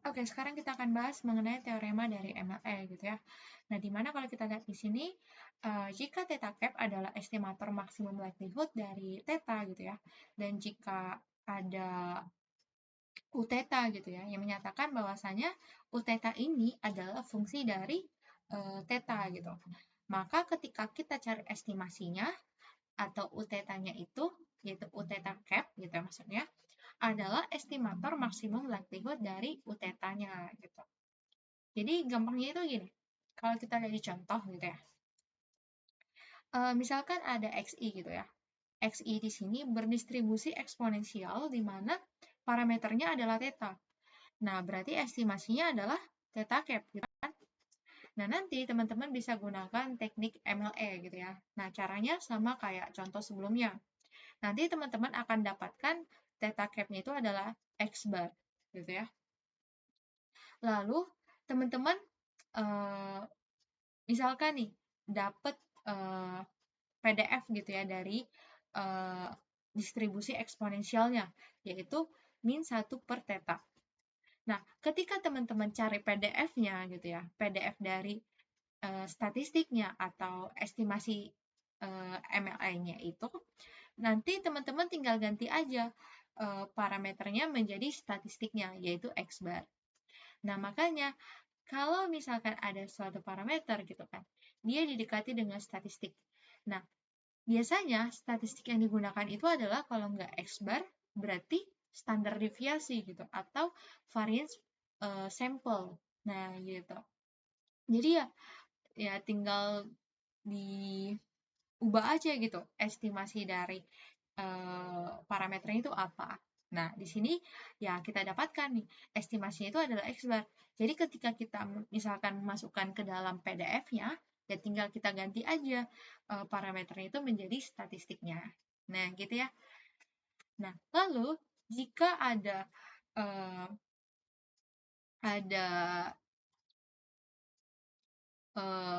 Oke, sekarang kita akan bahas mengenai teorema dari MLE gitu ya. Nah, di mana kalau kita lihat di sini, jika theta cap adalah estimator maksimum likelihood dari theta gitu ya, dan jika ada U theta gitu ya, yang menyatakan bahwasanya U theta ini adalah fungsi dari theta gitu. Maka ketika kita cari estimasinya atau U theta-nya itu, yaitu U theta cap gitu ya maksudnya, adalah estimator maksimum likelihood dari U theta-nya gitu. Jadi gampangnya itu gini, kalau kita lihat di contoh gitu ya, misalkan ada XI gitu ya, XI di sini berdistribusi eksponensial di mana parameternya adalah theta. Nah, berarti estimasinya adalah theta cap gitu kan. Nah, nanti teman-teman bisa gunakan teknik MLE gitu ya. Nah, caranya sama kayak contoh sebelumnya. Nanti teman-teman akan dapatkan theta cap-nya itu adalah X bar gitu ya. Lalu teman-teman misalkan nih dapat PDF gitu ya dari distribusi eksponensialnya, yaitu min 1 per theta. Nah, ketika teman-teman cari PDF-nya gitu ya, PDF dari statistiknya atau estimasi MLI-nya itu, nanti teman-teman tinggal ganti aja parameternya menjadi statistiknya, yaitu X bar. Nah, makanya kalau misalkan ada suatu parameter gitu kan, dia didekati dengan statistik. Nah, biasanya statistik yang digunakan itu adalah kalau nggak X bar, berarti standar deviasi gitu, atau variance sampel. Nah, gitu. Jadi ya tinggal diubah aja gitu estimasi dari parameternya itu apa. Nah, di sini ya kita dapatkan nih, estimasinya itu adalah X bar. Jadi ketika kita misalkan masukkan ke dalam PDF-nya, ya tinggal kita ganti aja parameternya itu menjadi statistiknya. Nah, gitu ya. Nah, lalu jika ada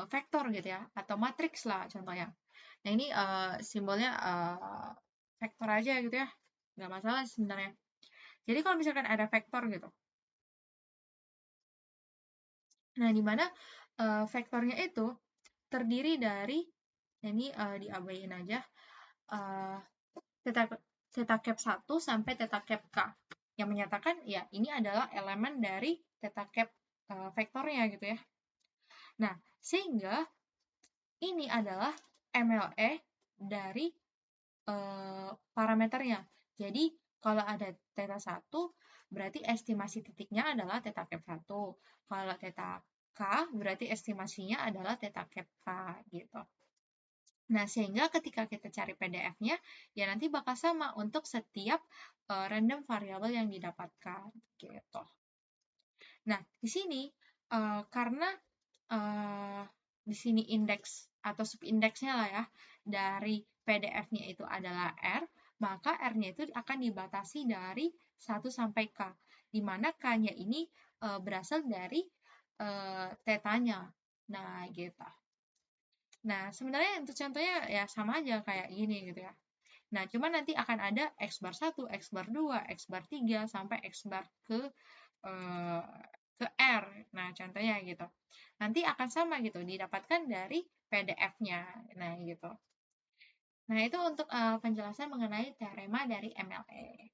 vektor gitu ya, atau matriks lah contohnya. Nah, ini simbolnya vektor aja gitu ya, nggak masalah sebenarnya. Jadi kalau misalkan ada vektor gitu, nah di mana vektornya itu terdiri dari, ini diabaiin aja, theta, theta cap 1 sampai theta cap K, yang menyatakan ya ini adalah elemen dari theta cap vektornya gitu ya. Nah, sehingga ini adalah MLE dari parameternya. Jadi kalau ada theta 1, berarti estimasi titiknya adalah theta cap 1. Kalau theta K, berarti estimasinya adalah theta cap K gitu. Nah, sehingga ketika kita cari PDF-nya, ya nanti bakal sama untuk setiap random variabel yang didapatkan gitu. Nah, di sini karena di sini indeks atau subindeksnya lah ya dari PDF-nya itu adalah R, maka R-nya itu akan dibatasi dari 1 sampai K, di mana K-nya ini berasal dari tetanya. Nah, gitu. Nah, sebenarnya untuk contohnya ya sama aja kayak gini gitu ya. Nah, cuman nanti akan ada X bar 1, X bar 2, X bar 3, sampai X bar eh, ke R. Nah, contohnya gitu. Nanti akan sama gitu, didapatkan dari PDF-nya. Nah, gitu. Nah, itu untuk penjelasan mengenai teorema dari MLE.